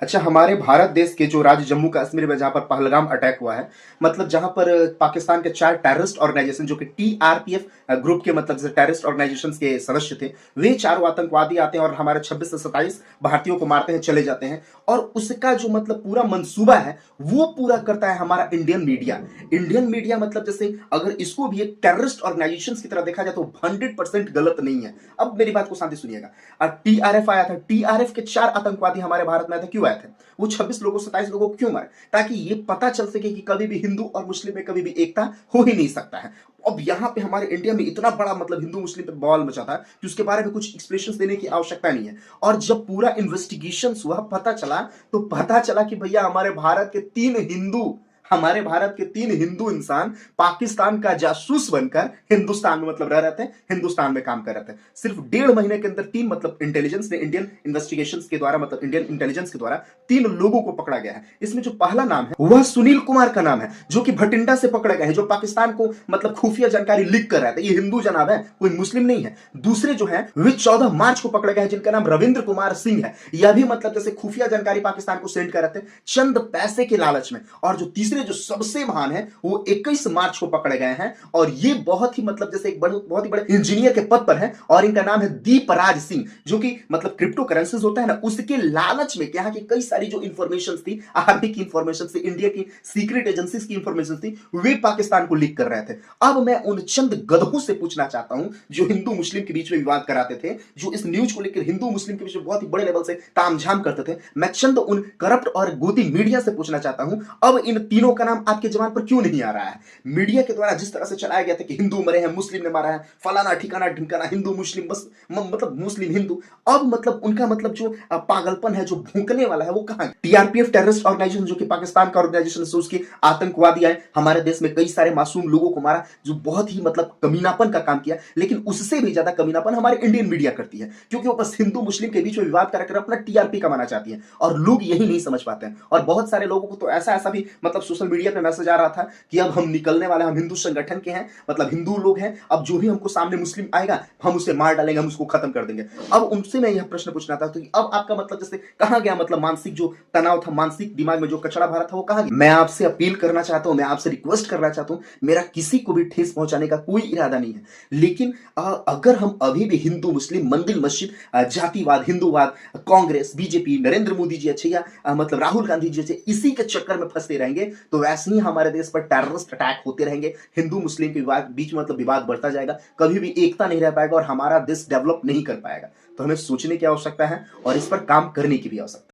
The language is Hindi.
अच्छा, हमारे भारत देश के जो राज्य जम्मू कश्मीर में जहाँ पर पहलगाम अटैक हुआ है, मतलब जहाँ पर पाकिस्तान के 4 टेररिस्ट ऑर्गेनाइजेशन जो कि टीआरपीएफ ग्रुप के मतलब जैसे टेररिस्ट ऑर्गेनाइजेशंस के सदस्य थे, वे चारों आतंकवादी आते हैं और हमारे 26 से 27 भारतीयों को मारते हैं, चले जाते हैं। और उसका जो मतलब पूरा मंसूबा है, वो पूरा करता है हमारा इंडियन मीडिया। इंडियन मीडिया मतलब जैसे अगर इसको भी एक टेररिस्ट ऑर्गेनाइजेशंस की तरह देखा जाए तो 100% गलत नहीं है। अब मेरी बात को शांति सुनिएगा। टीआरएफ आया था, टीआरएफ के 4 आतंकवादी हमारे भारत में आए थे, क्यों आए थे? वो 26 लोगों 27 लोगों को क्यों मारे? ताकि ये पता चल सके कि कभी भी हिंदू और मुस्लिम में कभी भी एकता हो ही नहीं सकता है। अब यहाँ पे हमारे इंडिया में इतना बड़ा मतलब हिंदू मुस्लिम पे बवाल मचा था कि उसके बारे में कुछ एक्सप्लेनेशन देने की आवश्यकता नहीं है। और जब पूरा इन्वेस्टिगेशन हुआ, पता चला कि भैया हमारे भारत के 3 हिंदू इंसान पाकिस्तान का जासूस बनकर हिंदुस्तान में मतलब रह रहे थे, हिंदुस्तान में काम कर रहे थे। सिर्फ 1.5 महीने के अंदर 3 मतलब इंटेलिजेंस ने इंडियन इन्वेस्टिगेशंस के द्वारा मतलब इंडियन इंटेलिजेंस के द्वारा 3 लोगों को पकड़ा गया है। इसमें जो पहला नाम है वह सुनील कुमार का नाम है, जो कि भटिंडा से पकड़ा गया है, जो पाकिस्तान को मतलब खुफिया जानकारी लीक कर रहा था। ये हिंदू जनाब है, कोई मुस्लिम नहीं है। दूसरे जो है वे 14 मार्च को पकड़े गए हैं, जिनका नाम रविंद्र कुमार सिंह है। यह भी मतलब जैसे खुफिया जानकारी पाकिस्तान को सेंड कर रहे थे चंद पैसे के लालच में। और जो तीसरे जो सबसे महान है वो 21 मार्च को पकड़े गए हैं, और ये बहुत ही मतलब जैसे एक बहुत ही बड़े इंजीनियर के पद पर है, और इनका नाम है दीपराज सिंह, जो कि मतलब क्रिप्टो करेंसीज होता है ना, उसके लालच में यहाँ की कई सारी जो इंफॉर्मेशन थी, आर्मी की इंफॉर्मेशन थी, इंडिया की सीक्रेट एजेंसीज की इंफॉर्मेशन थी, वे पाकिस्तान को लीक कर रहे थे। अब मैं उन चंद गधों से पूछना चाहता हूं जो हिंदू मुस्लिम के बीच में विवाद कराते थे, जो इस न्यूज को लेकर हिंदू मुस्लिम के बीच में बहुत ही बड़े लेवल से तामझाम करते थे, मैं चंद उन करप्ट और गोदी मीडिया से पूछना चाहता हूं, अब इन तीनों का नाम आपके जवान पर क्यों नहीं आ रहा है? मीडिया के द्वारा जिस तरह से चलाया गया था कि हिंदू मरे हैं, मुस्लिम ने मारा है, फलाना ठिकाना ढिमकाना, हिंदू मुस्लिम बस मतलब मुस्लिम हिंदू। अब मतलब उनका मतलब जो पागलपन है, जो भूकने वाला है, वो कहां? टीआरपीएफ टेररिस्ट ऑर्गेनाइजेशन जो कि पाकिस्तान का ऑर्गेनाइजेशन है, उसके आतंकवादी आए हमारे देश में, कई सारे मासूम लोगों को मारा, जो बहुत ही मतलब कमीनापन का काम किया। लेकिन उससे भी ज्यादा कमीनापन हमारे इंडियन मीडिया करती है, क्योंकि वो बस हिंदू मुस्लिम के बीच में विवाद कर अपना टीआरपी कमाना चाहती है, और लोग यही नहीं समझ पाते हैं। और बहुत सारे लोगों को तो ऐसा ऐसा भी मतलब सोशल मीडिया पे मैसेज आ रहा था कि अब हम निकलने वाले, हम हिंदू संगठन के हैं, मतलब हिंदू लोग हैं, अब जो भी हमको सामने मुस्लिम आएगा हम उसे मार डालेंगे, हम उसको खत्म कर देंगे। अब उनसे मैं यह प्रश्न पूछना था, तो अब आपका मतलब जैसे कहां गया मतलब मानसिक जो तनाव था, मानसिक दिमाग में जो कचरा भरा था, वो कहां गया? मैं आपसे अपील करना चाहता हूं, मैं आपसे रिक्वेस्ट करना चाहता हूं, मेरा किसी को भी ठेस पहुंचाने का कोई इरादा नहीं है, लेकिन अगर हम अभी भी हिंदू मुस्लिम, मंदिर मस्जिद, जातिवाद, हिंदूवाद, कांग्रेस, बीजेपी, नरेंद्र मोदी जी अच्छे या मतलब राहुल गांधी जी अच्छे, इसी के चक्कर में फंसते रहेंगे तो वैसे ही हमारे देश पर टेररिस्ट अटैक होते रहेंगे, हिंदू मुस्लिम के बीच में मतलब विवाद बढ़ता जाएगा, कभी भी एकता नहीं रह पाएगा और हमारा देश डेवलप नहीं कर पाएगा। तो हमें सोचने की आवश्यकता है और इस पर काम करने की भी आवश्यकता है।